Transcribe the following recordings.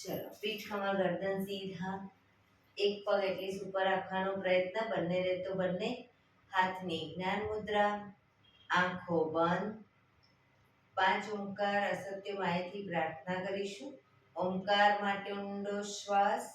ચલો, પીઠમાં ગરદન સીધા, એક પગ એટલી ઉપર રાખવાનો પ્રયત્ન, બંને રહેતો બંને હાથની જ્ઞાન મુદ્રા, આંખો બંધ. 5 ઓમકાર અસત્ય માયથી પ્રાર્થના કરીશું. ઓમકાર માટે ઊંડો શ્વાસ.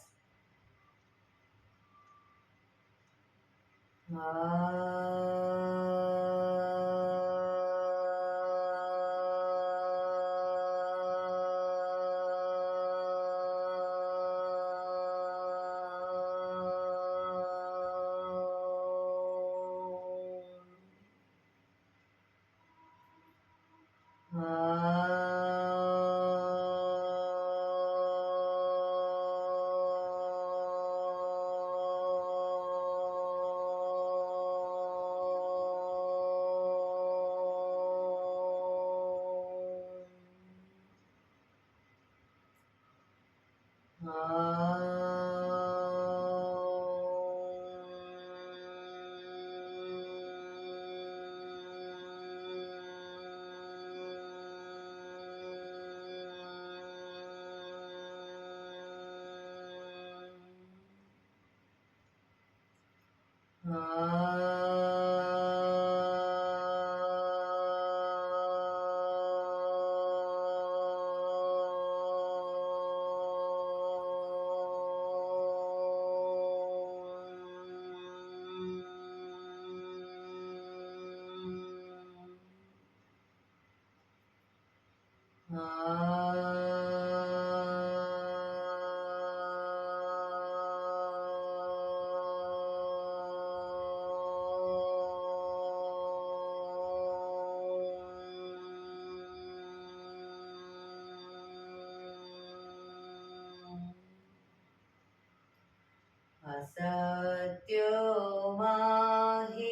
અસત્યો માહિતી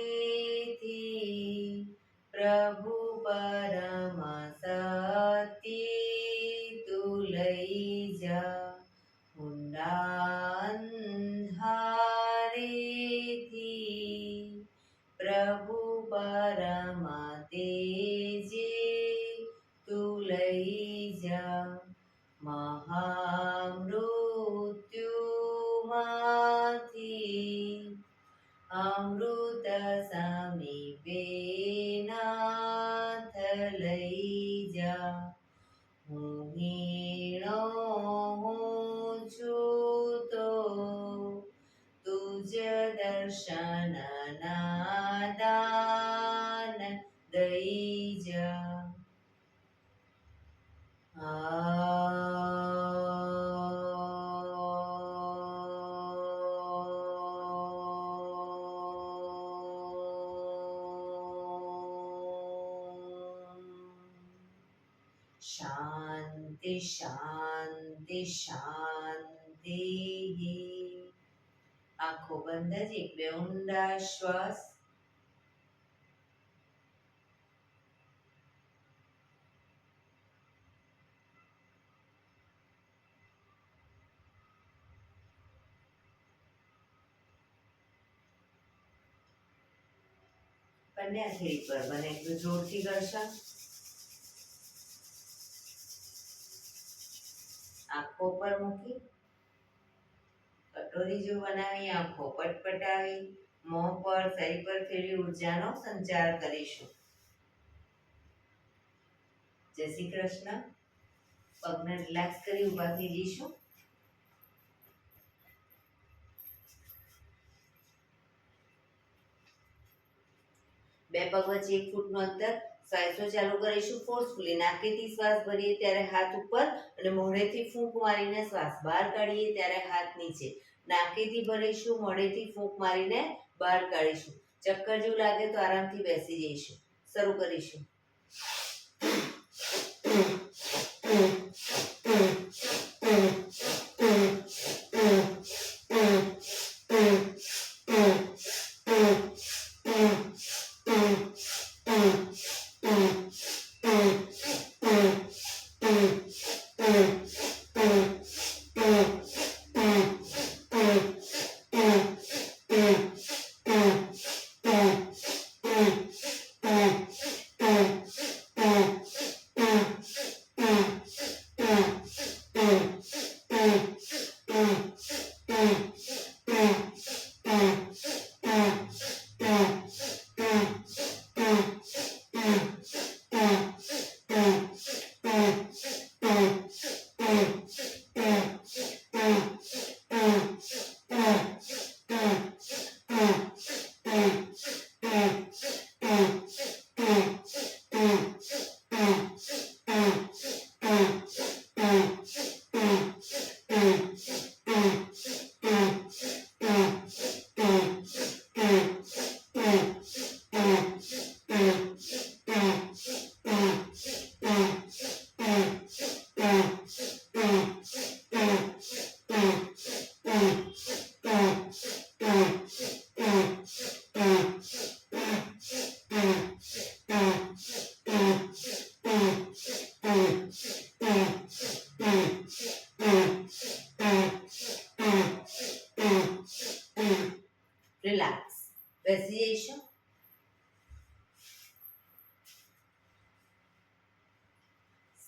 પ્રભુ પરમ સત્ય તું લઈ જા. ઊંડા અંધારેથી પ્રભુ પરમ તેજે તું લઈ જા. મહામૃત્યુમાંથી અમૃત સમીપે નાથ લઈ જા. હું હીણો હું છું તો તુજ દર્શન ના દાન દઈ જા. શાંતિ શાંતિ શાંતિ. આંખો બંધ જ એક બે ઊંડા શ્વાસ. બંને હથેળી પર બને એટલું જોરથી ઘર્ષણ. આંખો પર મૂકી કટોરી જેવું બનાવી આંખો પટપટાવી મોં પર શરીર પર ફેરવી ઉર્જાનો સંચાર કરીશું. જય શ્રી કૃષ્ણ. પગને રિલેક્સ કરી ઊભા થઈ જઈશું. બે પગ વચ્ચે 1 ફૂટનું અંતર. શ્વાસો ચાલુ કરીશું ફોર્સફુલી. નાકેથી શ્વાસ ભરીએ ત્યારે હાથ ઉપર અને મોઢેથી ફૂંક મારીને શ્વાસ બહાર કાઢીએ ત્યારે હાથ નીચે. નાકેથી ભરીશું, મોઢેથી ફૂંક મારીને બહાર કાઢીશું. ચક્કર જેવું લાગે તો આરામથી બેસી જઈશું. શરૂ કરીશું.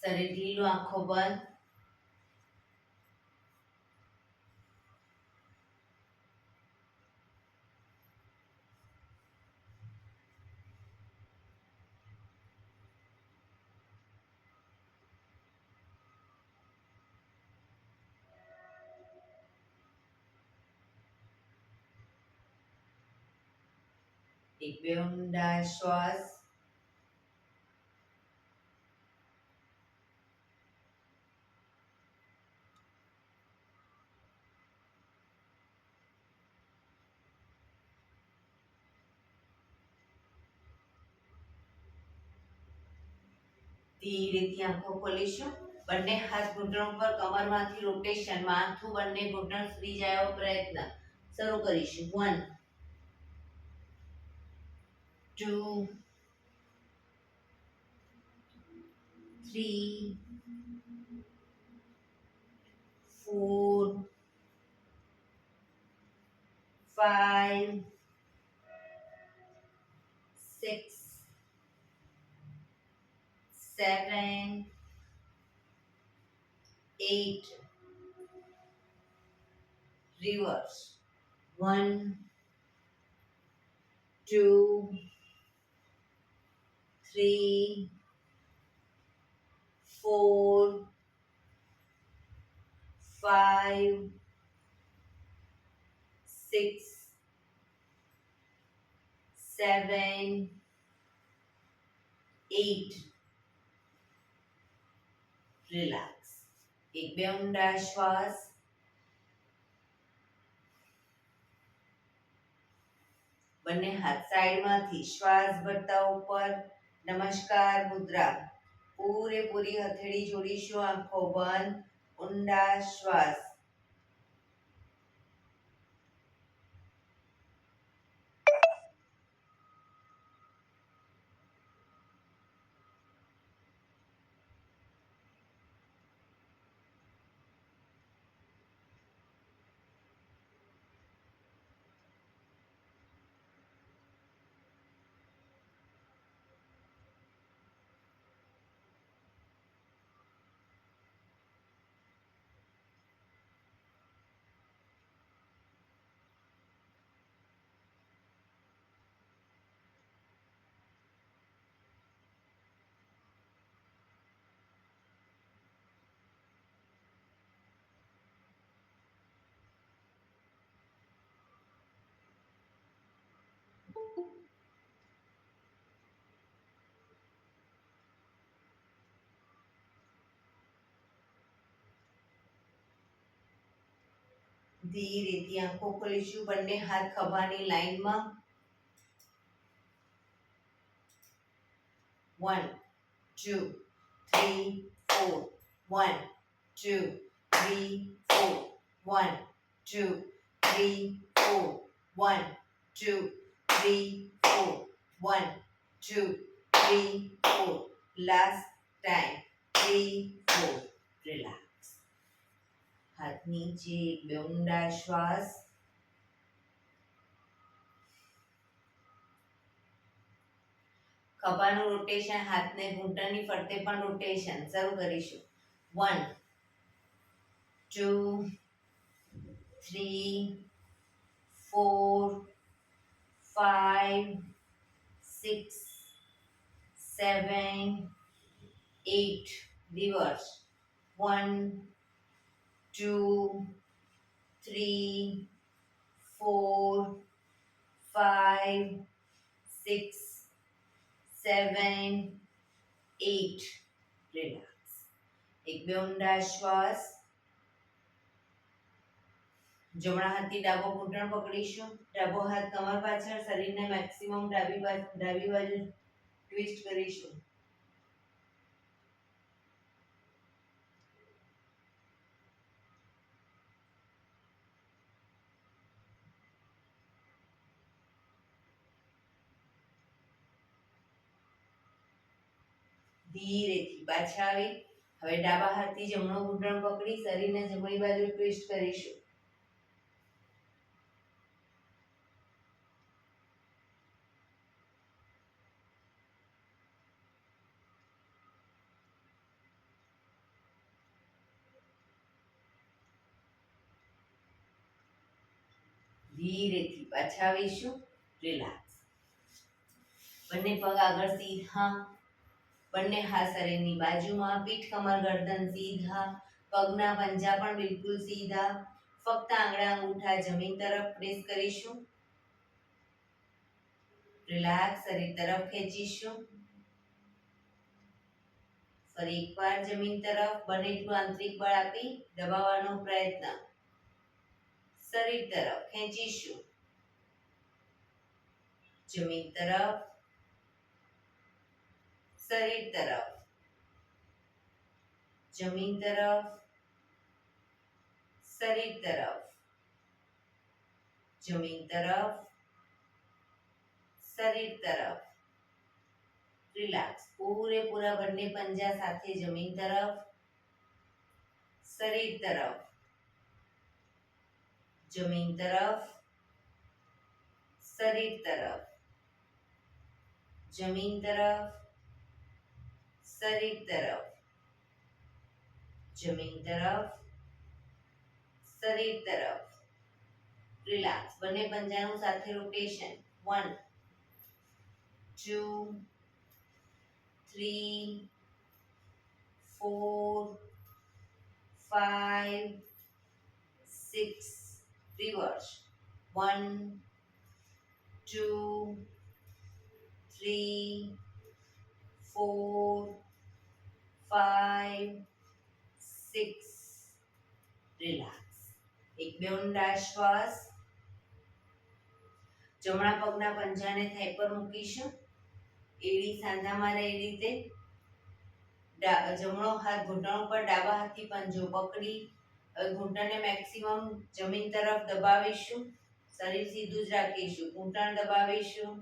શરીર ઢીલું, આંખો બંધ. એક બે ઊંડા શ્વાસ. ધીરેથી આંખો ખોલીશું. બંને હાથ ઘૂંટણ પર, કમરમાંથી રોટેશન, માથું બંને ઘૂંટણ સુધી જાય એવો પ્રયત્ન. શરૂ કરીશું. 1 2 3 4 5 6 7 8. Reverse. 1 2 3 4 5 6 7 8. રિલેક્સ. એક બે ઊંડા શ્વાસ. બંને હાથ સાઈડમાંથી શ્વાસ ભરતા ઉપર. નમસ્કાર મુદ્રા. પૂરેપૂરી હથેળી જોડીશું, આંખો બંધ, ઊંડા શ્વાસ. ધીરેથી આંખો ખોલીશું. બંને હાથ ખભાની લાઈનમાં. 1 2 3 4 1 2 3 4 1 2 3 4 1 2 3 4 1 2 3 4. Last time. 3 4. Relax. હાથ નીચે, બે ઊંડા શ્વાસ. ખભાનું રોટેશન, હાથને ઘૂંટણની ફરતે પણ રોટેશન. શરૂ કરીશું. 1 2 3 4 5 6 7 8. Reverse. 1 2 3 4 5 6 7 8. રિલેક્સ. એક બે ઊંડા શ્વાસ. જમણા હાથથી ડાબો ઘૂંટણ પકડીશું. ડાબો હાથ કમર પાછળ, શરીરને મેક્સિમમ ડાબી બાજુ ટ્વિસ્ટ કરીશું. ધીરેથી પાછા આવી. હવે ડાબા હાથથી જમણો ઘૂંટણ પકડી શરીરને જમણી બાજુ ટ્વિસ્ટ કરીશું. ધીરેથી પાછા આવીશું. રિલેક્સ. બંને પગ આગળ સીધા, બંને હાથ શરીરની બાજુમાં, પીઠ કમર ગરદન સીધા, પગના પંજા પણ બિલકુલ સીધા. ફક્ત આંગળા અંગૂઠા જમીન તરફ પ્રેસ કરીશું. રિલેક્સ. શરીર તરફ ખેંચીશું. ફરી એકવાર જમીન તરફ બને એટલું આંતરિક બળ આપી દબાવવાનો પ્રયત્ન. શરીર તરફ ખેંચીશું. જમીન તરફ, શરીર તરફ, જમીન તરફ, શરીર તરફ, જમીન તરફ, શરીર તરફ. રિલેક્સ. પૂરેપૂરા બંને પંજા સાથે જમીન તરફ, શરીર તરફ, જમીન તરફ, શરીર તરફ, જમીન તરફ, શરીર તરફ, જમીન તરફ, શરીર તરફ. રિલેક્સ. બંને પંજાનું સાથે રોટેશન. 1 2 3 4 5 6. રિવર્સ. 1 2 3 4 5 6. રિલેક્સ. એક બે ઊંડા શ્વાસ. જમણા પગના પંજાને થાઈ પર મૂકીશું. એડી સાંધામાં રહે એ રીતે. જમણો હાથ ઘૂંટણ ઉપર, ડાબા હાથથી પંજો પકડી ઘૂંટણને મેક્સિમમ જમીન તરફ દબાવીશું. શરીર સીધું જ રાખીશું. ઘૂંટણ દબાવીશું.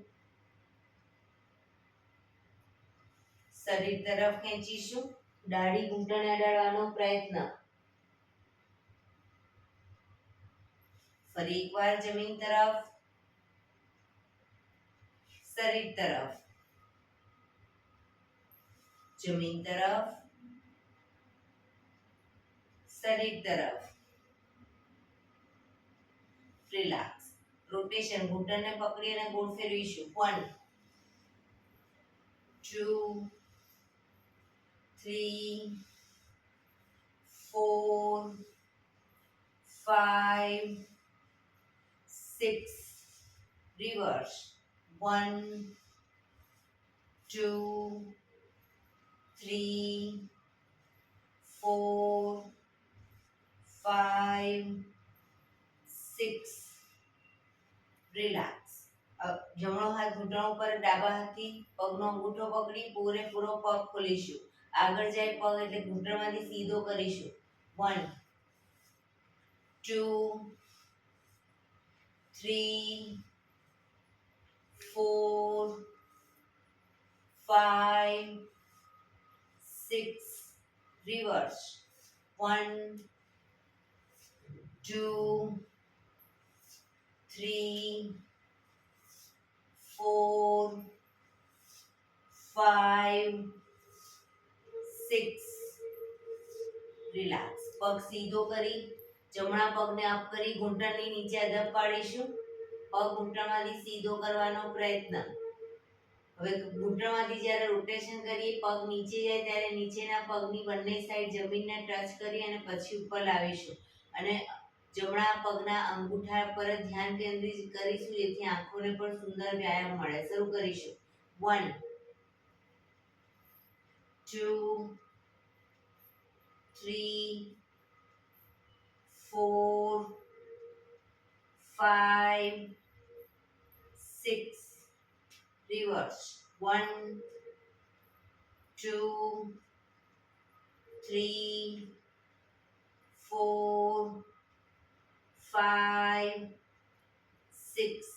શરીર તરફ ખેંચીશું. દાઢી ઘૂંટણને અડાડવાનો પ્રયત્ન. ફરી એકવાર જમીન તરફ, શરીર તરફ, જમીન તરફ, શરીર તરફ. રિલેક્સ. રોટેશન. ઘૂંટણને પકડી અને ગોળ ફેરવીશું. 1 2 3 4 5 6. રિવર્સ. 1 2 3 4 5 6. રિલેક્સ. જમણો હાથ ઘૂંટણ ઉપર, ડાબા હાથથી પગનો અંગૂઠો પકડી પૂરેપૂરો પગ ખોલીશું. આગળ જાય પગ એટલે ઘૂંટણમાંથી સીધો કરીશું. 1 2 3 4 5 6. રિવર્સ. 1 2 3 4 5 6. રિલેક્સ. પગ સીધો કરી જમણા પગને અપ કરી ઘૂંટણની નીચે અદબ પાડીશું. પગ ઘૂંટણમાંથી સીધો કરવાનો પ્રયત્ન. હવે ઘૂંટણમાંથી જ્યારે રોટેશન કરીએ પગ નીચે જાય ત્યારે નીચેના પગની બંને સાઈડ જમીનને ટચ કરી અને પછી ઉપર લાવીશું અને જમણા પગના અંગૂઠા પર ધ્યાન કેન્દ્રિત કરીશું, જેથી આંખોને પણ સુંદર વ્યાયામ મળે. શરૂ કરીશું. 1 2 3 4 5 6. રિવર્સ. 1 2 3 4 5 6.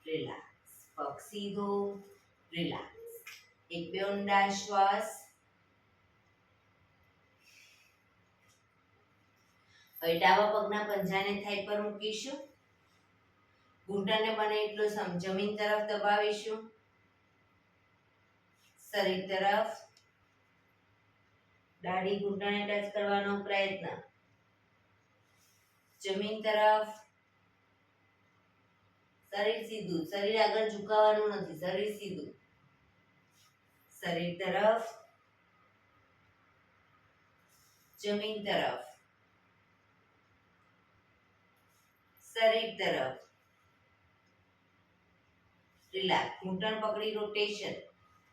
રિલેક્સ. પગ સીધો. રિલેક્સ. એક બે ઊંડા શ્વાસ. હવે ડાબા પગના પંજાને થાઈ પર મૂકીશું. ઘૂંટણને બને એટલો જમીન તરફ દબાવીશું. શરીર તરફ. દાઢી ઘૂંટણને ટચ કરવાનો પ્રયત્ન. જમીન તરફ, શરીર સીધું, શરીર આગળ ઝુકાવવાનું નથી, શરીર સીધું. શરીર તરફ, જમીન તરફ, શરીર તરફ. રિલેક્સ. ઘૂંટણ પકડી રોટેશન.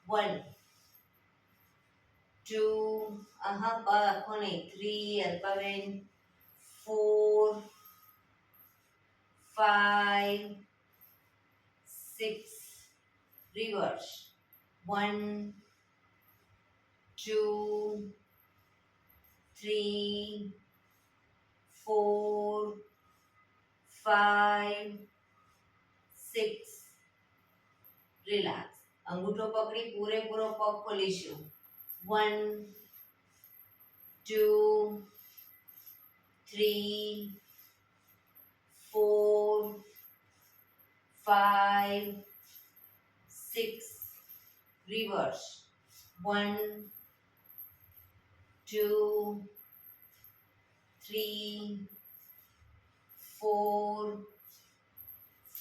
1 2 આખો નહીં, 3 અલ્પાબેન, 4 5 6 રિવર્સ. 1 2 3 4 5 6. રિલેક્સ. અંગૂઠો પકડી પૂરેપૂરો પગ ખોલીશું. 1 2 3 4 5 6. રિવર્સ. 1 2 3 4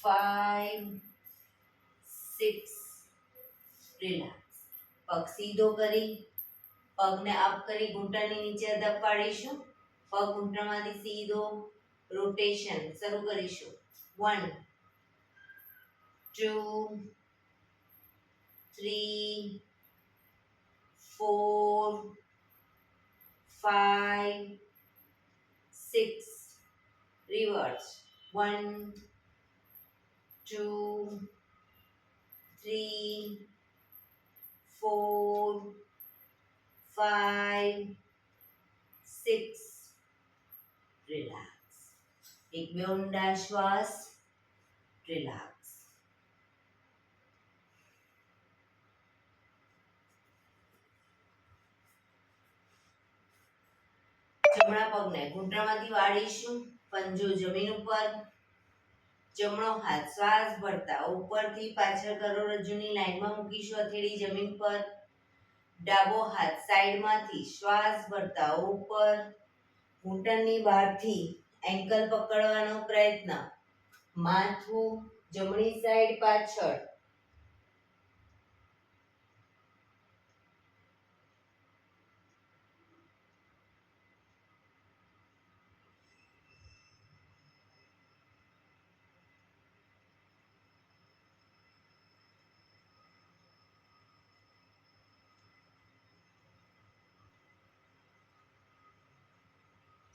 5 6. રિલેક્સ. પગ સીધો કરી પગને અપ કરી ઘૂંટણની નીચે દબાડીશું. પગ ઘૂંટણમાંથી સીધો રોટેશન શરૂ કરીશું. 1 2 3 4 5 6. રિવર્સ. 1 2 3 4 5 6. રિલેક્સ. એક બે ઊંડા શ્વાસ. રિલેક્સ. જમણા પગને ઘૂંટણમાંથી વાળીશું. પંજો જમીન ઉપર. જમણો હાથ શ્વાસ ભરતા ઉપરથી પાછળ કરોડરજ્જુની લાઈનમાં મૂકીશું. હથેળી જમીન પર. ડાબો હાથ સાઈડમાંથી શ્વાસ ભરતા ઉપર. ઘૂંટણની બહારથી એન્કલ પકડવાનો પ્રયત્ન. માથું જમણી સાઈડ પાછળ.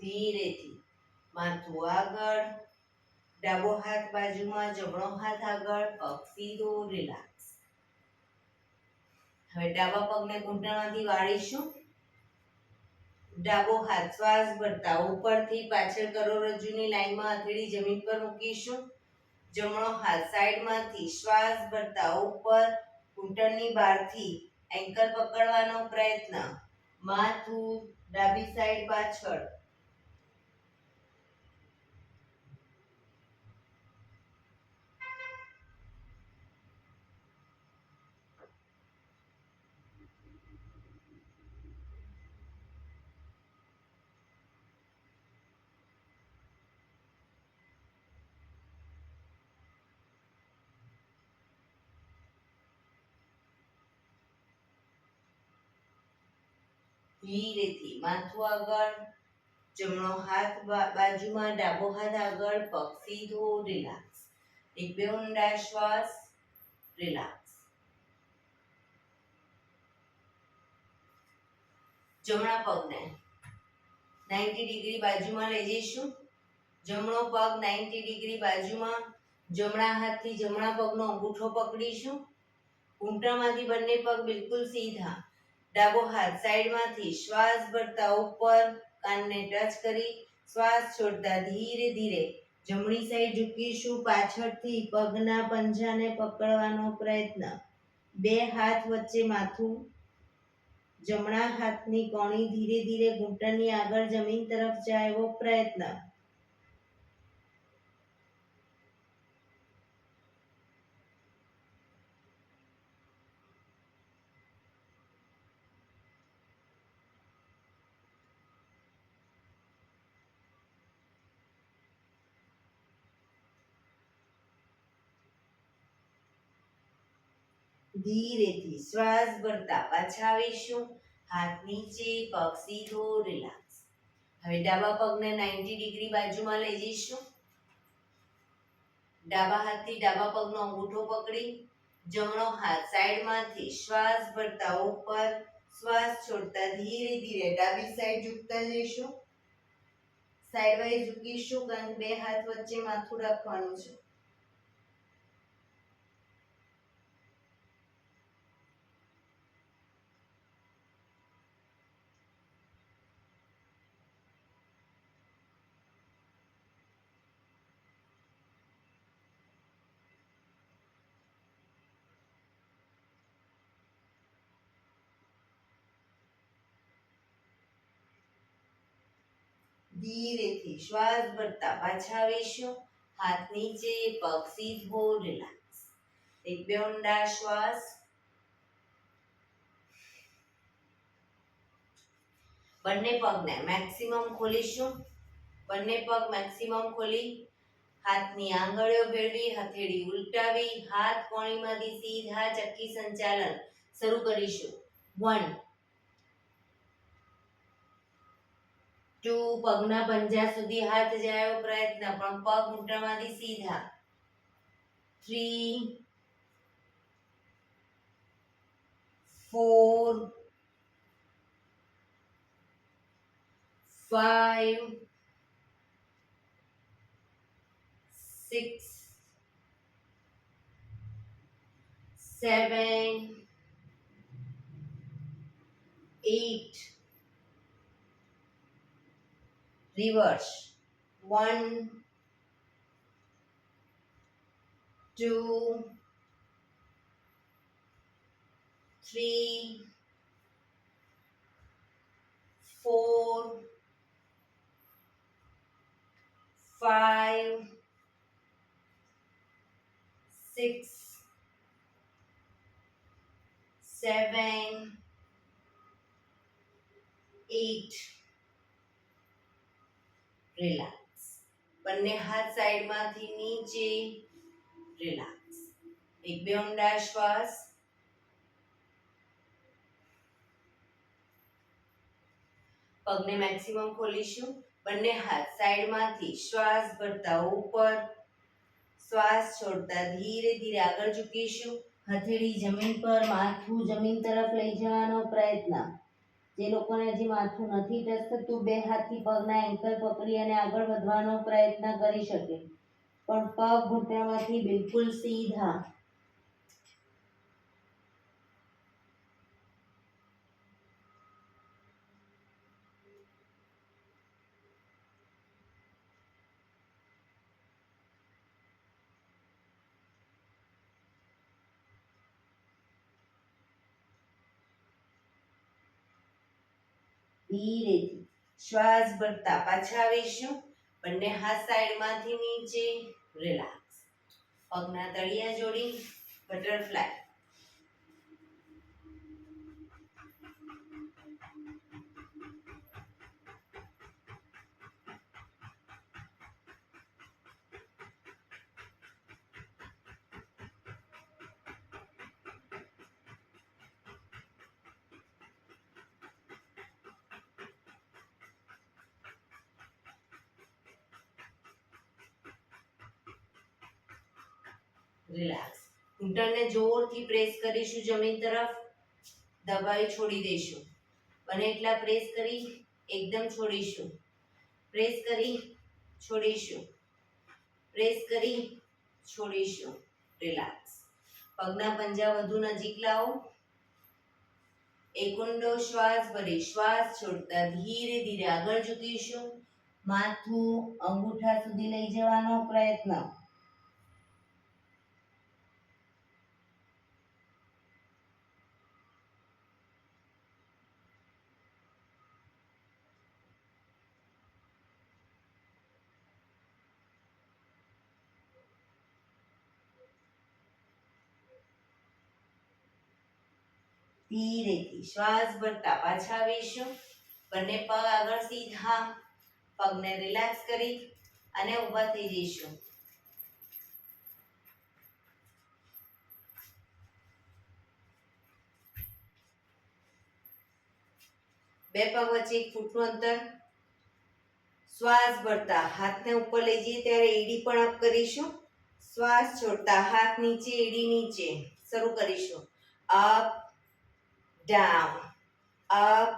ધીરેથી માથું આગળ. ડાબો હાથ બાજુમાં, જમણો હાથ આગળ. પગ સીધો. રિલેક્સ. હવે ડાબા પગને ઘૂંટણમાંથી વાળીશું. ડાબો હાથ શ્વાસ ભરતા ઉપરથી પાછળ કરોડરજ્જુની લાઈનમાં હથેળી જમીન પર મૂકીશું. જમણો હાથ સાઈડમાંથી શ્વાસ ભરતા ઉપર. ઘૂંટણની બહારથી એન્કલ પકડવાનો પ્રયત્ન. માથું ડાબી સાઈડ પાછળ. ધીરેથી માથું આગળ. જમણો હાથ બાજુમાં, ડાબો હાથ આગળ. પગ સીધો. રિલેક્સ. એક બે ઊંડા શ્વાસ. રિલેક્સ. જમણા પગને 90 ડિગ્રી બાજુમાં લઈ જઈશું. જમણો પગ 90 ડિગ્રી બાજુમાં. જમણા હાથથી જમણા પગનો અંગૂઠો પકડીશું. ઘૂંટણમાંથી બંને પગ બિલકુલ સીધા. ડાબો હાથ સાઈડમાંથી શ્વાસ ભરતા ઉપર. કાનને ટચ કરી શ્વાસ છોડતા ધીરે ધીરે જમણી સાઈડ ઝૂકીશું. પાછળથી પગના પંજાને પકડવાનો પ્રયત્ન. બે હાથ વચ્ચે માથું. જમણા હાથની કોણી ધીરે ધીરે ઘૂંટણની આગળ જમીન તરફ જાય એવો પ્રયત્ન. ધીરેથી શ્વાસ ભરતા પાછા આવીશું. હાથ નીચે, પગ સીધો, રિલેક્સ. હવે ડાબા પગને 90 ડિગ્રી બાજુમાં લઈ જઈશું. ડાબા હાથથી ડાબા પગનો અંગૂઠો પકડી જમણો હાથ સાઈડમાંથી શ્વાસ ભરતા ઉપર, શ્વાસ છોડતા ધીરે ધીરે ડાબી સાઈડ ઝૂકતા જઈશું. સાઈડ વાઇઝ ઝૂકીશું કારણ કે બે હાથ વચ્ચે માથું રાખવાનું છે. ધીરેથી શ્વાસ ભરતા પાછા આવીશું. હાથ નીચે, પગ સીધો, રિલેક્સ. એક બે ઊંડા શ્વાસ. બંને પગને મેક્સિમમ ખોલીશું. બંને પગ મેક્સિમમ ખોલી હાથની આંગળીઓ ભેળવી, હથેળી ઉલટાવી, હાથ કોણીમાંથી સીધા ચક્કી સંચાલન શરૂ કરીશું. 1 2 પગના પંજા સુધી હાથ જાય એવો પ્રયત્ન, પણ પગ ઘૂંટણમાંથી સીધા. 3 4 5 6 7 8 reverse. 1 2 3 4 5 6 7 8 રિલેક્સ. બંને હાથ સાઈડમાંથી નીચે, રિલેક્સ. એક બે ઊંડા શ્વાસ. પગને મેક્સિમમ ખોલીશું. બંને હાથ સાઈડમાંથી શ્વાસ ભરતા ઉપર, શ્વાસ છોડતા ધીરે ધીરે આગળ ઝૂકીશું. હથેળી જમીન પર, માથું જમીન તરફ લઈ જવાનો પ્રયત્ન. જે લોકોને હજી માથું નથી ટચ થતું, બે હાથથી પગના એન્કલ પકડી અને આગળ વધવાનો પ્રયત્ન કરી શકે, પણ પગ ઘૂંટણમાંથી બિલકુલ સીધા. ધીરેથી શ્વાસ ભરતા પાછા આવીશું. બંને હાથ સાઈડમાંથી નીચે, રિલેક્સ. પગના તળિયા જોડી, બટરફ્લાય. રિલેક્સ. ઘૂંટણને જોરથી પ્રેસ કરીશું જમીન તરફ. દબાઈ છોડી દઈશું. બને એટલા પ્રેસ કરી એકદમ છોડીશું. પ્રેસ કરી છોડીશું. પ્રેસ કરી છોડીશું. રિલેક્સ. પગના પંજા વધુ નજીક લાવો. એક ઊંડો શ્વાસ ભરી શ્વાસ છોડતા ધીરે ધીરે આગળ ઝૂકીશું. માથું અંગૂઠા સુધી લઈ જવાનો પ્રયત્ન. ધીરેથી શ્વાસ ભરતા પાછા આવીશું. બંને પગ આગળ સીધા. પગને રિલેક્સ કરી અને ઊભા થઈ જઈશું. બે પગ વચ્ચે 1 ફૂટનું અંતર. શ્વાસ ભરતા હાથને ઉપર લઈ જઈએ ત્યારે એડી પણ અપ કરીશું. શ્વાસ છોડતા હાથ નીચે, એડી નીચે. શરૂ કરીશું. Up down, up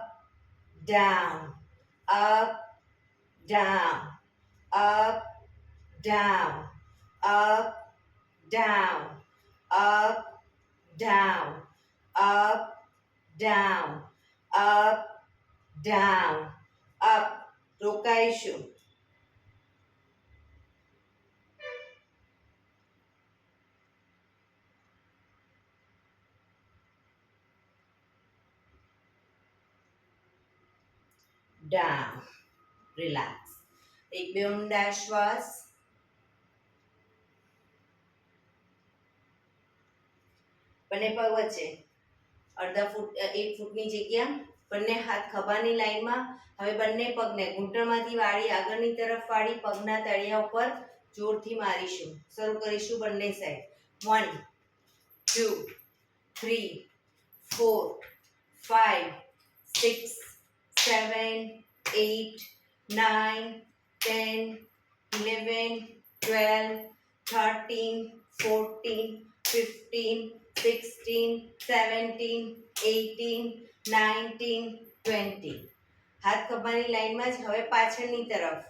down, up down, up down, up down, up down, up down, up down, up. રોકાઈશું. Down, relax. એક બે ઊંડા શ્વાસ. બંને પગ વચ્ચે અડધા ફૂટ 1 ફૂટની જગ્યા. બંને હાથ ખભાની લાઈનમાં. હવે બંને પગને ઘૂંટણમાંથી વાળી આગળની તરફ વાળી પગના તળિયા ઉપર જોરથી મારીશું. શરૂ કરીશું બંને સાઈડ. 1 2 3 4 5 6 7 8 9 10 11 12 13 14 15 16 17 18 19 20. હાથ ખભાની લાઈનમાં જ. હવે પાછળની તરફ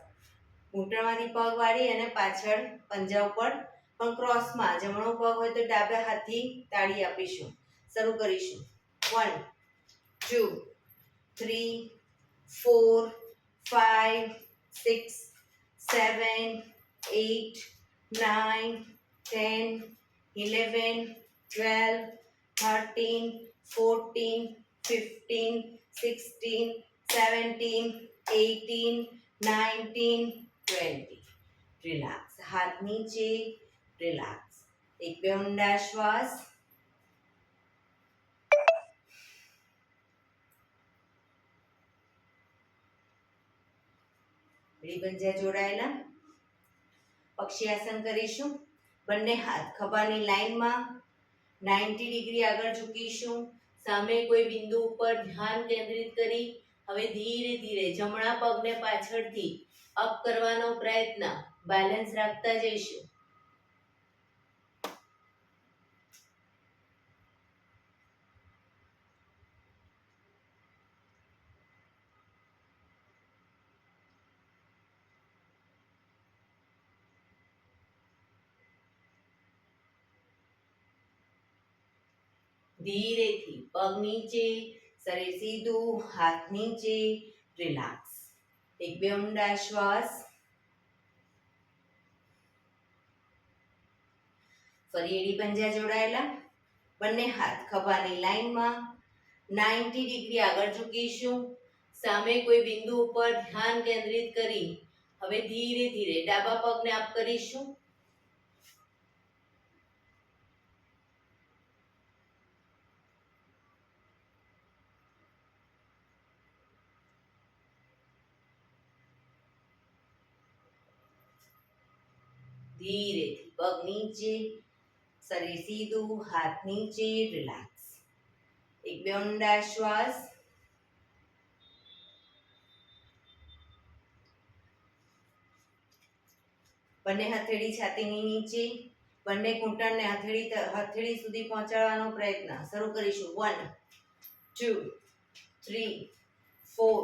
ઘૂંટણમાંથી પગ વાળી અને પાછળ પંજા ઉપર પણ ક્રોસમાં. જમણો પગ હોય તો ડાબા હાથથી તાળી આપીશું. શરૂ કરીશું. 1 2 3 4 5 6 7 8 9 10 11 12 13 14 15 16 17 18 19 20. રિલેક્સ. હાથ નીચે. રિલેક્સ. એક બે ઊંડા શ્વાસ. પંજા જોડાયેલા. પક્ષી આસન કરીશું. બંને હાથ ખભાની લાઈનમાં 90 ડિગ્રી આગળ ઝૂકીશું. સામે કોઈ બિંદુ ઉપર ધ્યાન કેન્દ્રિત કરી હવે ધીરે ધીરે જમણા પગને પાછળથી અપ કરવાનો પ્રયત્ન. બેલેન્સ રાખતા જઈશું. ધીરેથી પગ નીચે, શરીર સીધું, હાથ નીચે. રિલેક્સ. એક બે ઊંડા શ્વાસ. ફરી એડી પંજા જોડાયેલા. બંને હાથ ખભાની લાઈનમાં 90 ડિગ્રી આગળ ઝૂકીશું. સામે કોઈ બિંદુ ઉપર ધ્યાન કેન્દ્રિત કરી હવે ધીરે ધીરે ડાબા પગને અપ કરીશું. ધીરેથી પગ નીચે, શરીર સીધું, હાથ નીચે. રિલેક્સ. એક બે ઊંડા શ્વાસ. બંને હથેળી છાતીની નીચે. બંને ઘૂંટણને હથેળી સુધી પહોંચાડવાનો પ્રયત્ન. શરૂ કરીશું. 1 2 3 4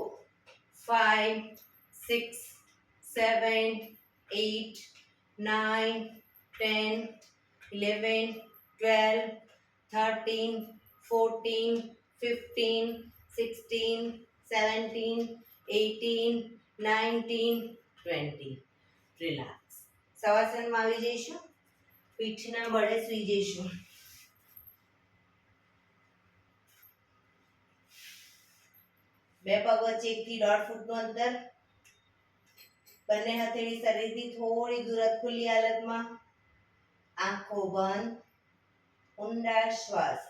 5 6 7 8 9 10 11 12 13 14 15 16 17 18 19 20. રિલેક્સ. શવાસનમાં આવી જઈશું. પીઠના બળે સૂઈ જઈશું. બે પગ વચ્ચે 1 થી 1.5 ફૂટનું અંતર. બંને હથેળી શરીરથી થોડી દૂર ખુલ્લી હાલતમાં. આંખો બંધ. ઊંડા શ્વાસ.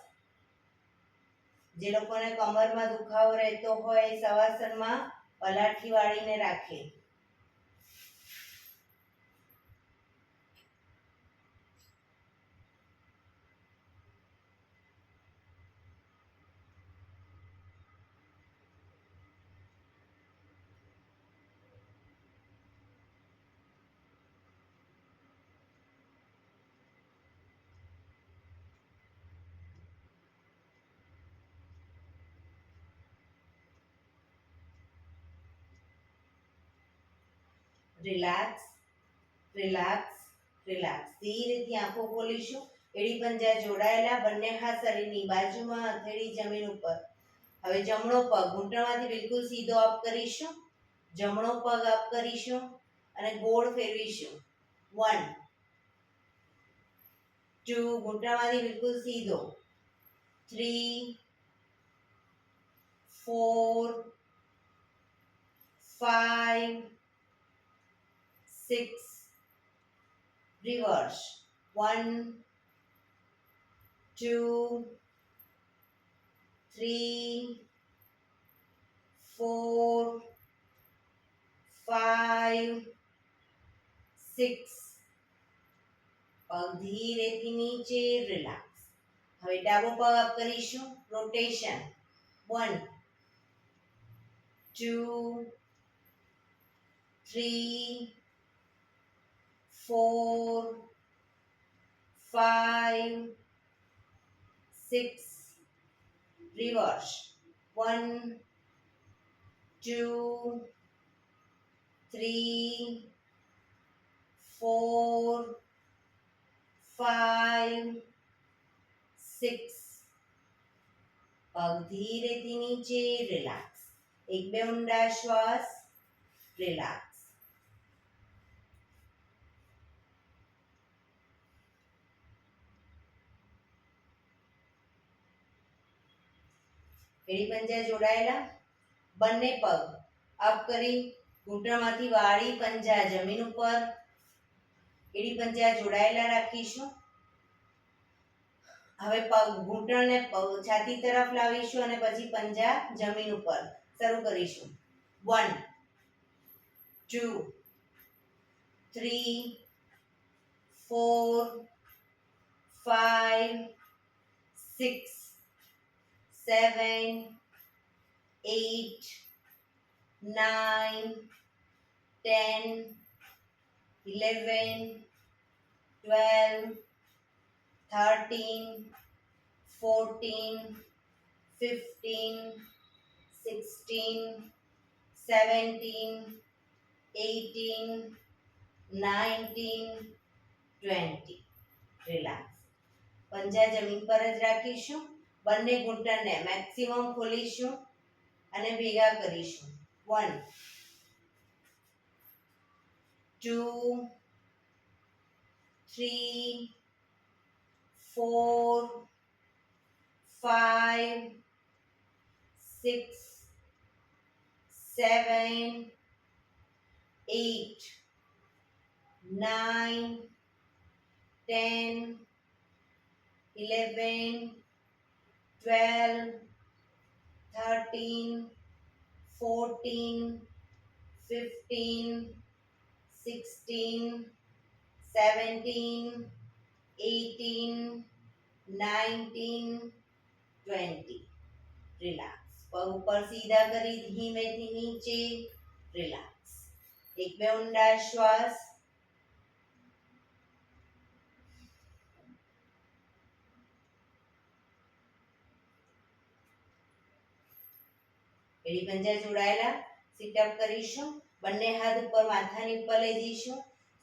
જે લોકોને કમરમાં દુખાવો રહેતો હોય શવાસનમાં પલાઠી વાળીને રાખે. Relax, relax, relax. ધીરેથી આંખો ખોલીશું. એડી પંજા જોડાયેલા, બંને હાથ શરીરની બાજુમાં, હથેળી જમીન ઉપર. હવે જમણો પગ ઘૂંટણમાંથી બિલકુલ સીધો અપ કરીશું. જમણો પગ અપ કરીશું અને ગોળ ફેરવીશું. 1 2, ઘૂંટણમાંથી બિલકુલ સીધો. 3 4 5 6, રિવર્સ. 1 2 3 4 5 6. પગ ધીરેથી નીચે, રિલેક્સ. હવે ડાબો પગ અપ કરીશું. રોટેશન. 1 2 3 4 5 6, રિવર્સ. 1 2 3 4 5 6. પગ ધીરેથી નીચે, રિલેક્સ. એક બે ઊંડા શ્વાસ, રિલેક્સ. એડી પંજા જોડાયેલા, બંને પગ અપ કરી ઘૂંટણમાંથી વાળી પંજા જમીન ઉપર. એડી પંજા જોડાયેલા રાખીશું. હવે પગ ઘૂંટણને છાતી તરફ લાવીશું અને પછી પંજા જમીન ઉપર. શરૂ કરીશું. 1 2 3 4 5 6 7 8 9 10 11 12 13 14 15 16 17 18 19 20. રિલેક્સ. પંજા જમીન પર જ રાખીશું. બંને ઘૂંટણને મેક્સિમમ ખોલીશું અને ભેગા કરીશું. 1 2 3 4 5 6 7 8 9 10 11 12 13 14 15 16 17 18 19 20. રિલેક્સ. પગ ઉપર સીધા કરી ધીમેથી નીચે, રિલેક્સ. એક બે ઊંડા શ્વાસ. એડી પંજા જોડાયેલા, સિટઅપ કરીશું. બંને હાથ ઉપર માથાની ઉપર લઈ જઈશું.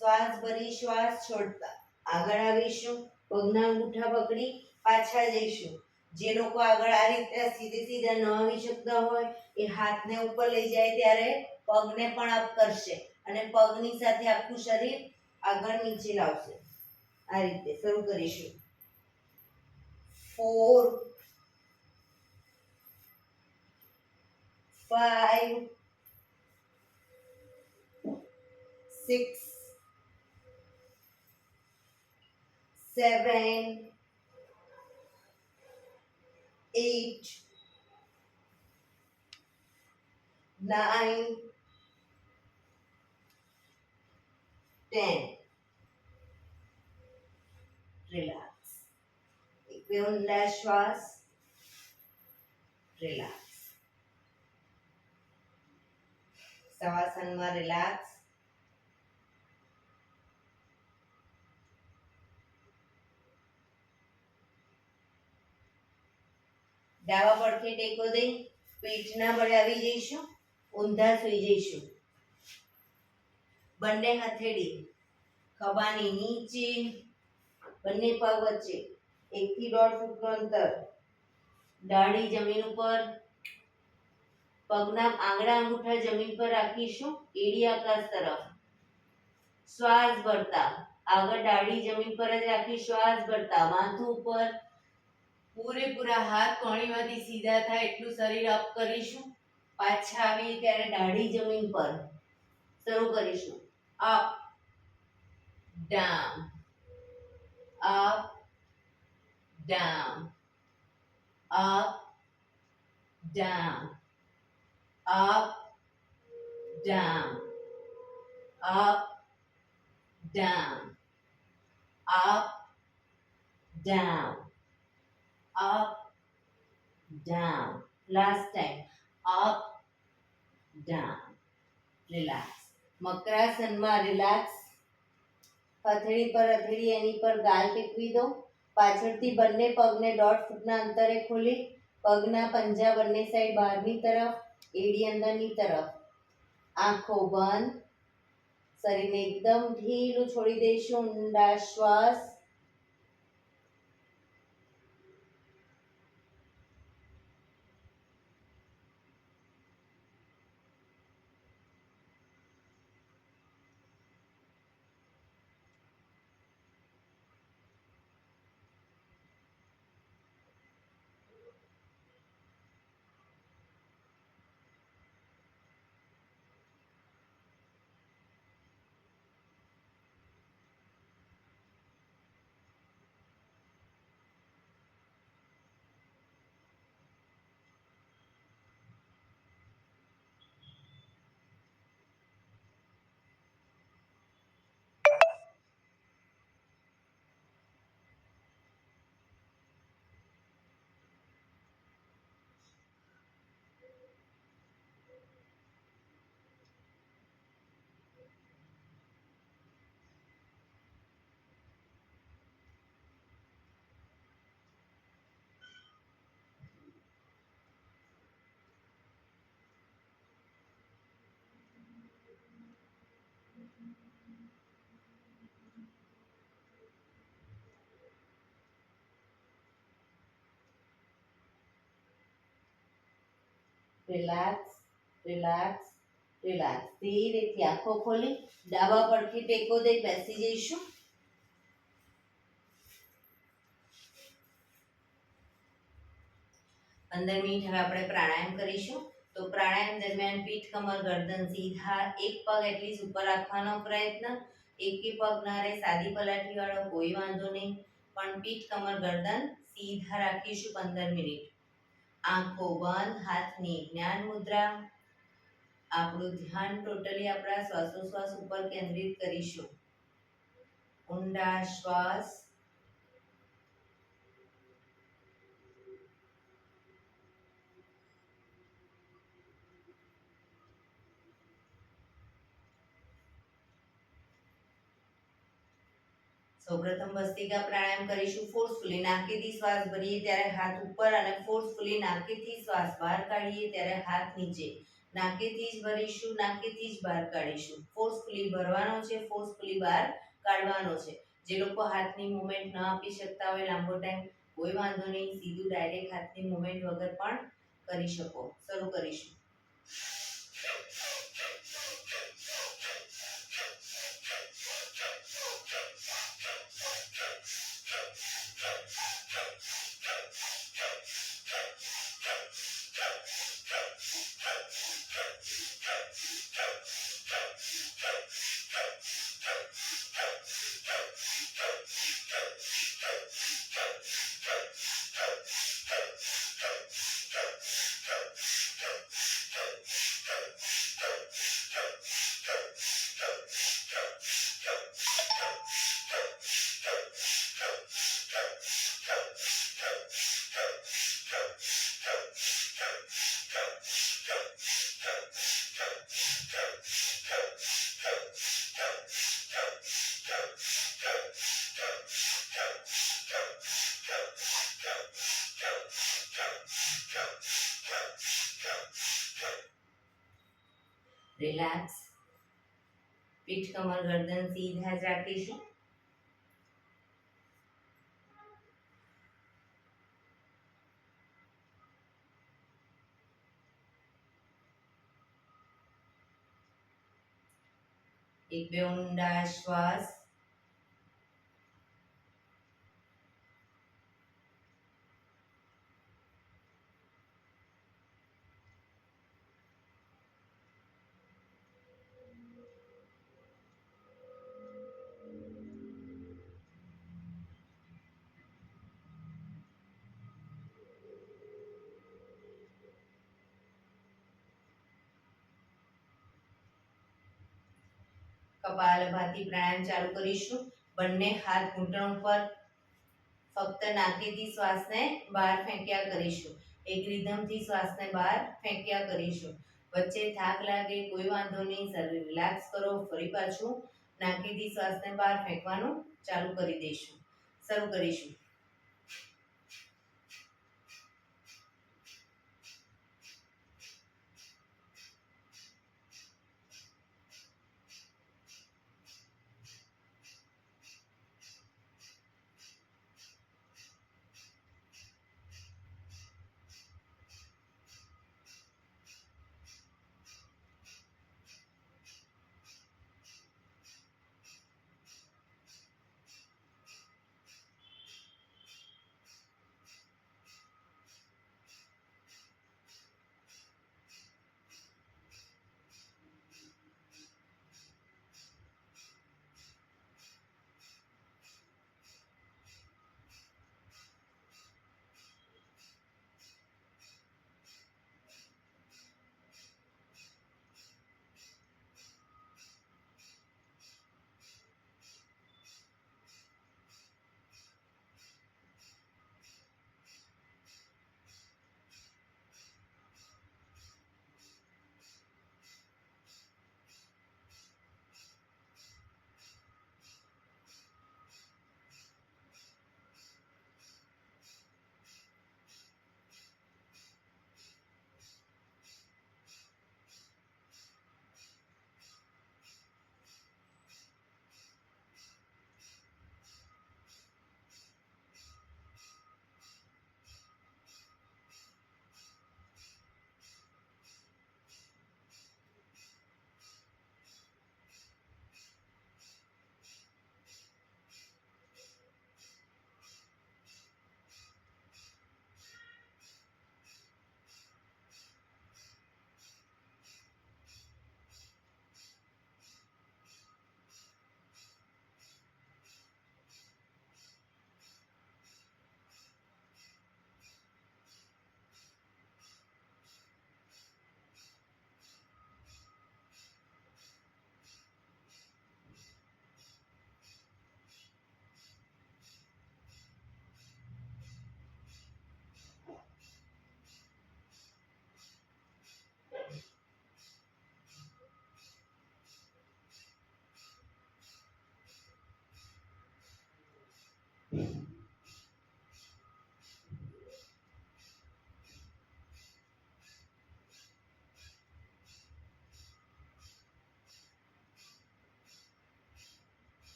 શ્વાસ ભરી શ્વાસ છોડતા આગળ આવીશું. પગના અંગૂઠા પકડી પાછા જઈશું. જે લોકો આગળ આ રીતે સીધે સીધા ન આવી શકતા હોય એ હાથને ઉપર લઈ જાય ત્યારે પગને પણ અપ કરશે અને પગની સાથે આખું શરીર આગળ નીચે લાવશે. આ રીતે શરૂ કરીશું. 4 5 6 7 8 9 10. રિલેક્સ. એક બે ઊંડા શ્વાસ, રિલેક્સ. શવાસનમાં રિલેક્સ. ડાબા પડખે ટેકો દઈ પીઠના બળે આવી જઈશું. ઊંધા સુઈ જઈશું. બંને હથેળી ખભાની નીચે, બંને પગ વચ્ચે 1 થી 1.5 ફૂટનું અંતર, દાઢી જમીન ઉપર, પગના આંગળા અંગૂઠા જમીન પર રાખીશું, એડી આકાશ તરફ. શ્વાસ ભરતા આગળ દાઢી જમીન પર જ રાખી, શ્વાસ ભરતા માથું ઉપર, પૂરેપૂરા હાથ કોણીમાંથી સીધા થાય એટલું શરીર અપ કરીશું. પાછા આવીએ ત્યારે દાઢી જમીન પર. શરૂ કરીશું. Up down, up down, up down, up down, up down, up down, up down. Last time. Up down. Relax. મકરાસનમાં રિલેક્સ. હથેળી પર હથેળી એની પર ગાલ ટેકવી દો. પાછળથી બંને પગને 1.5 ફૂટના અંતરે ખોલી, પગના પંજા બંને સાઈડ બહારની તરફ, એડી અંદરની તરફ. આંખો બંધ. શરીરને એકદમ ઢીલું છોડી દઈશું. ઊંડા શ્વાસ. Relax, relax, relax. ધીરેથી આંખો ખોલી ડાબા પડખે ટેકો દઈ બેસી જઈશું. પંદર મિનિટ હવે આપણે પ્રાણાયામ કરીશું. તો પ્રાણાયામ દરમિયાન પીઠ, કમર, ગરદન સીધા, એક પગ એટલીસ્ટ ઉપર રાખવાનો પ્રયત્ન. એકે પગ ના રહે સાદી પલાઠી વાળો કોઈ વાંધો નહીં, પણ પીઠ, કમર, ગરદન સીધા રાખીશું 15 મિનિટ. આંખો બંધ, હાથની જ્ઞાન મુદ્રા. આપણું ધ્યાન ટોટલી આપણા શ્વાસોશ્વાસ ઉપર કેન્દ્રિત કરીશું. ઊંડા શ્વાસ. સૌપ્રથમ ભસ્ત્રિકા પ્રાણાયામ કરીશું ફોર્સફુલી. નાકેથી શ્વાસ ભરીએ ત્યારે હાથ ઉપર અને ફોર્સફુલી નાકેથી શ્વાસ બહાર કાઢીએ ત્યારે હાથ નીચે. નાકેથી જ ભરીશું, નાકેથી જ બહાર કાઢીશું. ફોર્સફુલી ભરવાનો છે, ફોર્સફુલી બહાર કાઢવાનો છે. જે લોકો હાથની મૂવમેન્ટ ન આપી શકતા હોય લાંબો ટાઈમ, કોઈ વાંધો નહીં, સીધું ડાયરેક્ટ હાથની મૂવમેન્ટ વગર પણ કરી શકો. શરૂ કરીશું. રિલેક્સ. પીઠ કમર ગરદન સીધા જ રાખીશું. એક બે ઊંડા શ્વાસ. કપાલભાતિ પ્રાણાયામ ચાલુ કરીશું. બંને હાથ ઘૂંટણ ઉપર, ફક્ત નાકેથી શ્વાસને બહાર ફેંક્યા કરીશું. એક રિધમથી શ્વાસને બહાર ફેંક્યા કરીશું. વચ્ચે થાક લાગે કોઈ વાંધો નહીં, શરીર રિલેક્સ કરો. ફરી પાછું નાકેથી શ્વાસને બહાર ફેંકવાનું ચાલુ કરી દઈશું. શરૂ કરીશું.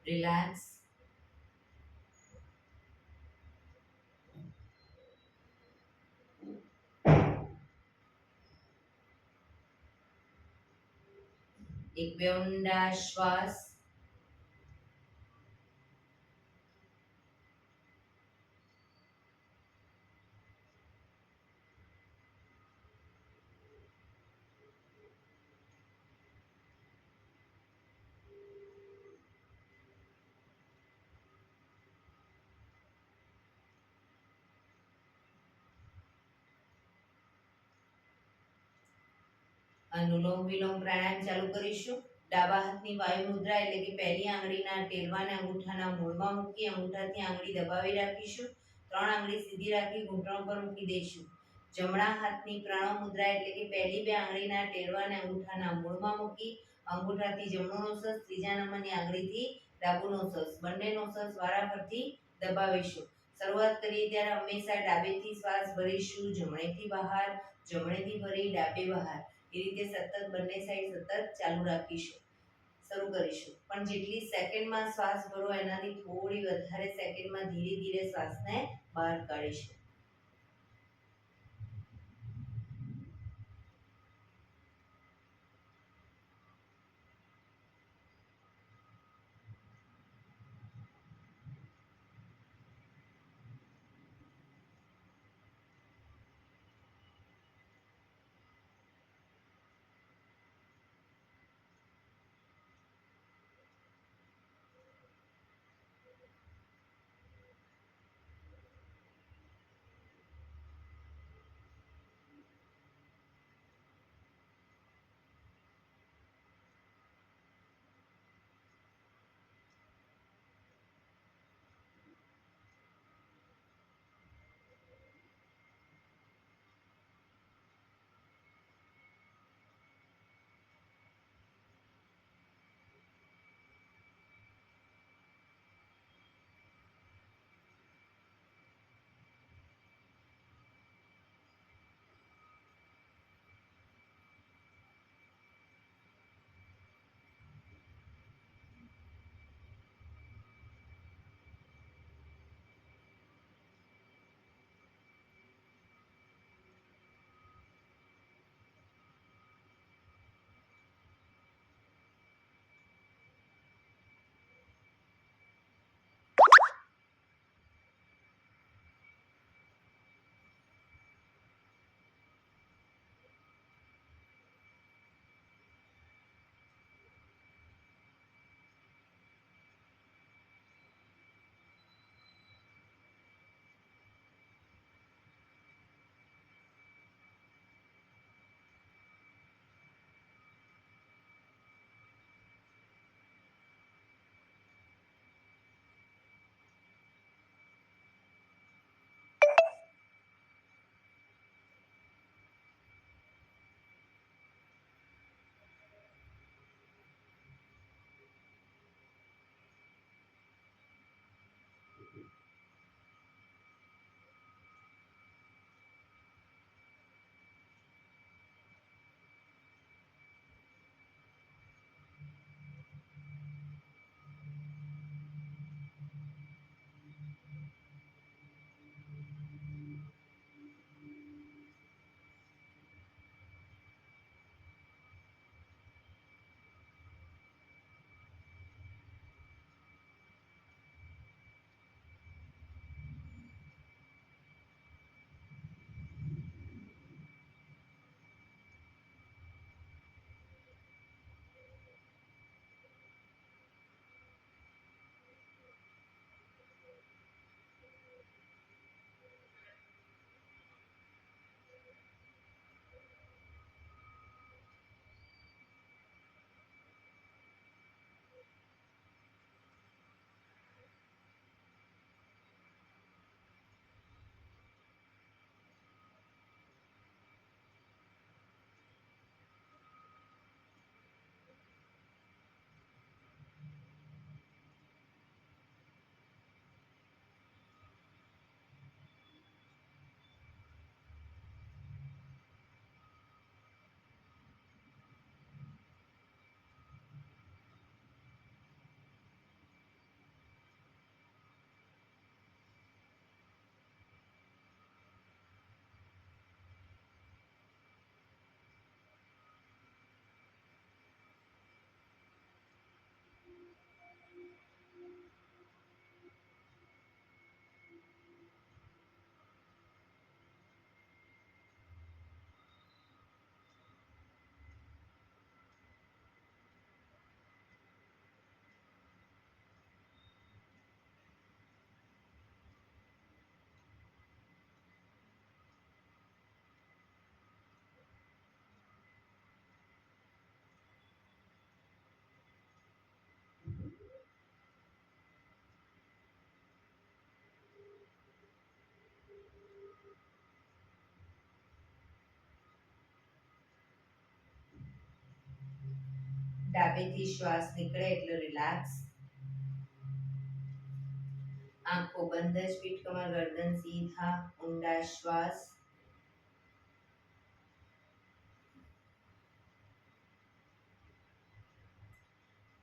રિલેક્સ. એક બે ઊંડા શ્વાસ. અનુલોમ વિલોમ પ્રાણાયામ ચાલુ કરીશું. ડાબા હાથની વાયુ મુદ્રા એટલે કે પહેલી આંગળીના ટેરવાને અંગૂઠાના મૂળમાં મૂકી અંગૂઠાથી આંગળી દબાવી રાખીશું. 3 આંગળી સીધી રાખી ઘૂંટણ પર મૂકી દઈશું. જમણા હાથની પ્રણવ મુદ્રા એટલે કે પહેલી 2 આંગળીના ટેરવાને અંગૂઠાના મૂળમાં મૂકી અંગૂઠાથી જમણો નોસસ, ત્રીજા નંબરની આંગળીથી ડાબુ નોસસ, બંને નોસસ વારાફરતી દબાવીશું. શરૂઆત કરીએ ત્યારે હંમેશા ડાબેથી શ્વાસ ભરીશું, જમણેથી બહાર, જમણેથી ભરી ડાબે બહાર. એ રીતે સતત બંને સાઈડ સતત ચાલુ રાખીશું. શરૂ કરીશું. પણ જેટલી સેકન્ડમાં શ્વાસ ભરો એનાથી થોડી વધારે સેકન્ડમાં ધીરે ધીરે શ્વાસને બહાર કાઢીશું. ડાબેથી શ્વાસ નીકળે એટલે રિલેક્સ. आंखों बंद ज, पीठ कमर गर्दन सीधा, ऊंडा श्वास।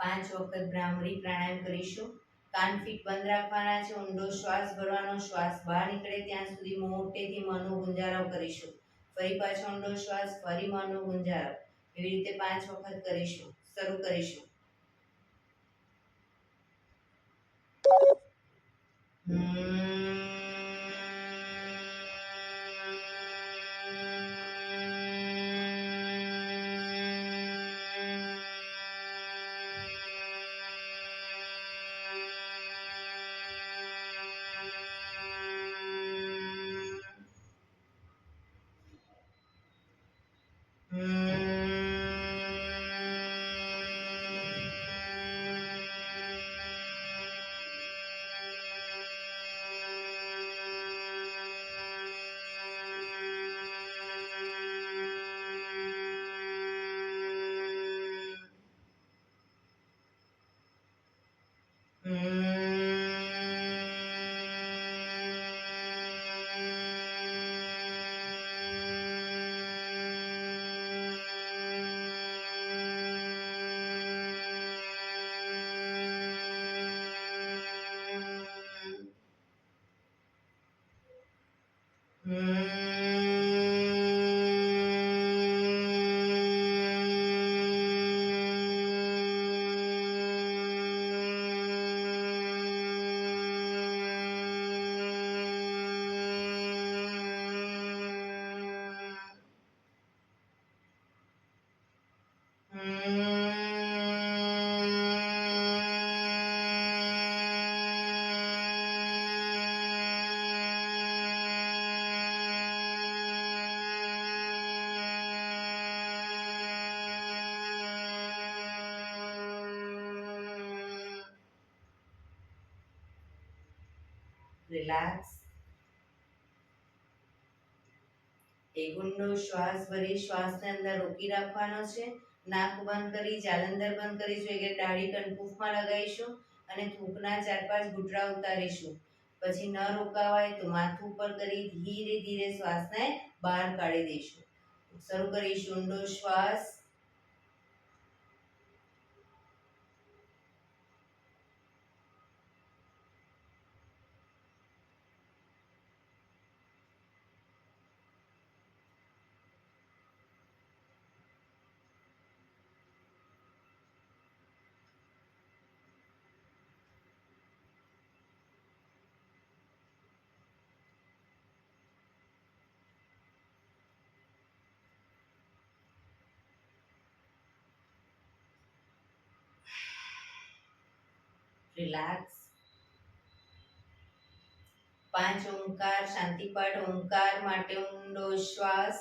પાંચ વખત ભ્રામરી પ્રાણાયામ કરીશું। કાન ફીટ બંધ રાખવાના છે, ઊંડો શ્વાસ ભરવાનો, શ્વાસ બહાર નીકળે ત્યાં સુધી મોટેથી મોંનો ગુંજારો કરીશું। ફરી પાછો ઊંડો શ્વાસ, ફરી મોંનો ગુંજારો, એવી રીતે 5 વખત કરીશું। શરૂ કરીશું। રિલેક્સ। એક ઊંડો શ્વાસ ભરી શ્વાસને અંદર રોકી રાખવાનો છે। નાક બંધ કરી, જાલંધર બંધ કરીશું, એટલે દાઢી કનકુફમાં લગાવીશું અને થૂંકના 4-5 ઘૂંટડા ઉતારીશું। પછી ન રોકાવાય તો માથું ઉપર કરી ધીરે ધીરે શ્વાસને બહાર કાઢી દઈશું। શરૂ કરીશું। ઊંડો શ્વાસ, રિલેક્સ। 5 ઓમકાર શાંતિપાઠ। ઓમકાર માટે ઊંડો શ્વાસ,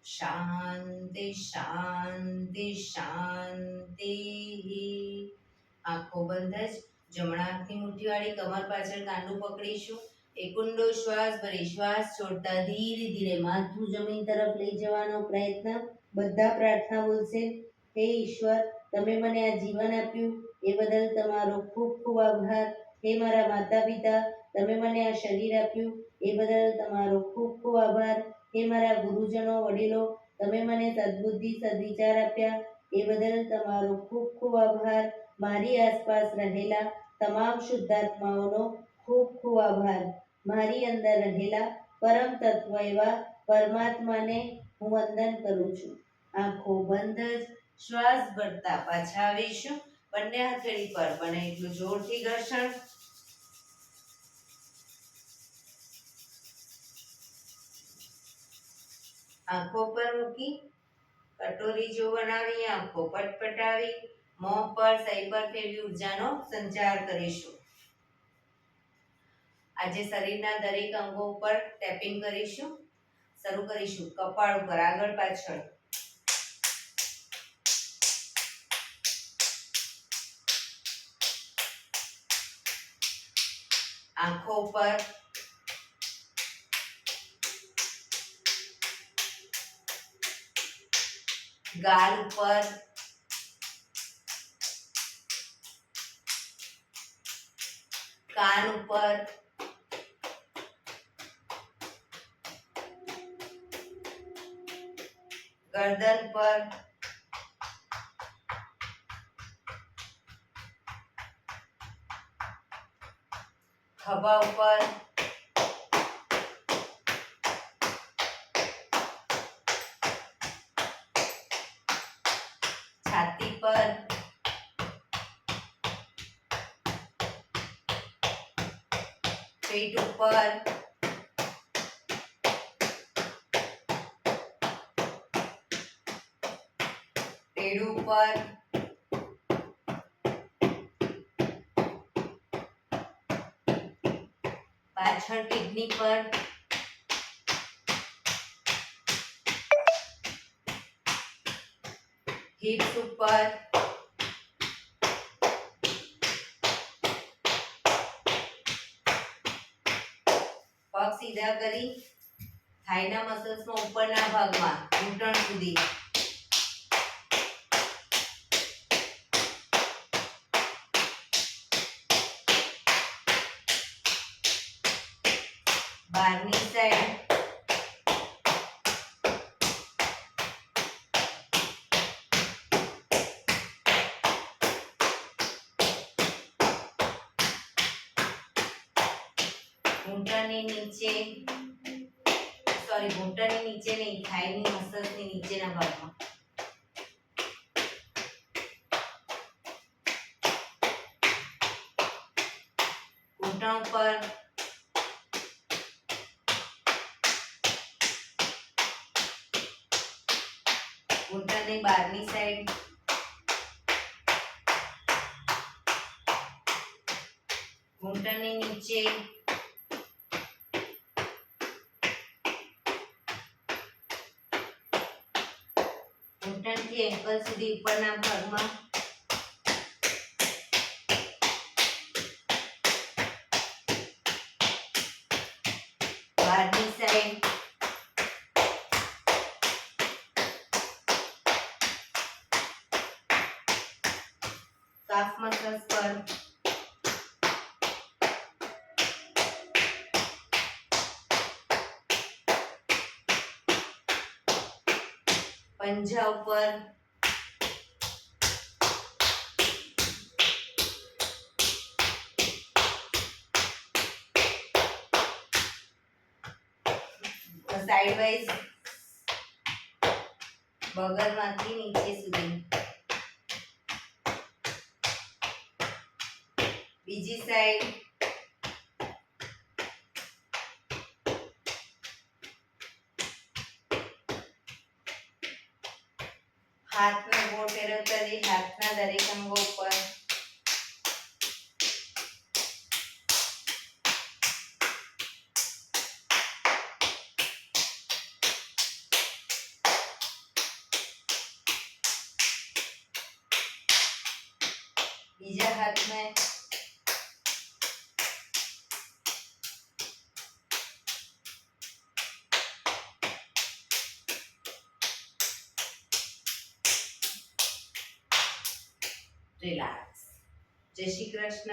शांति शांति शांति। આંખો બંધ જ. જમણા હાથની મુઠ્ઠીવાળી કમર પાછળ કાંડું પકડીશું. એક ઊંડો શ્વાસ ભરી શ્વાસ છોડતા ધીરે ધીરે માથું જમીન તરફ લઈ જવાનો પ્રયત્ન. બધા પ્રાર્થના બોલશે. હે ઈશ્વર, તમે મને આ જીવન આપ્યું એ બદલ તમારો ખૂબ ખૂબ આભાર. હે મારા માતા પિતા, તમે મને આ શરીર આપ્યું એ બદલ તમારો ખૂબ ખૂબ આભાર. હે મારા ગુરુજનો વડીલો, તમે મને સદબુદ્ધિ સદવિચાર આપ્યા એ બદલ તમારો ખૂબ ખૂબ આભાર. મારી આસપાસ રહેલા તમામ શુદ્ધાત્માઓનો ખૂબ ખૂબ આભાર. મારી અંદર રહેલા પરમ તત્વ એવા પરમાત્માને હું વંદન કરું છું. આંખો બંધ જ શ્વાસ ભરતા પાછા આવીશું. બંને હથેળી પર બને એટલું જોરથી ઘર્ષણ. આંખો પર મૂકી કટોરી જો બનાવી આંખો પટપટાવી મોં પર સહી પર ફેરવી ઉર્જાનો સંચાર કરીશું. આજે શરીરના દરેક અંગો ઉપર ટેપિંગ કરીશું. શરૂ કરીશું કપાળ ઉપર, આગળ પાછળ. આંખો ઉપર, ગાલ ઉપર, કાન ઉપર, ગરદન પર, ખભા ઉપર, છાતી પર, પેટ ઉપર, પેડ ઉપર, પાછળ કિડની પર, હિપ્સ ઉપર, પગ સીધા કરી થાઈના મસલ્સમાં ઉપરના ભાગમાં ઘૂંટણ સુધી. બહારની સાઈડ, ઘૂંટણની નીચે, ઘૂંટણની નીચે નહીં, થાઈની મસલ્સની નીચેના ભાગમાં. ઘૂંટણ ઉપર, ઘૂંટણની બહારની સાઈડ, ઘૂંટણની નીચે, ઘૂંટણથી એન્કલ સુધી ઉપરના ભાગમાં. બહારની સાઈડ, કાફ મસલ્સ પર, પંજા ઉપર, સાઈડ વાઇઝ બગલમાંથી નીચે સુધી. બીજી સાઈડ, હાથનો ગોળ ફેરવતા જઈ હાથના દરેક અંગો ઉપર. બીજા हाथ में रिलैक्स। जय श्री कृष्ण।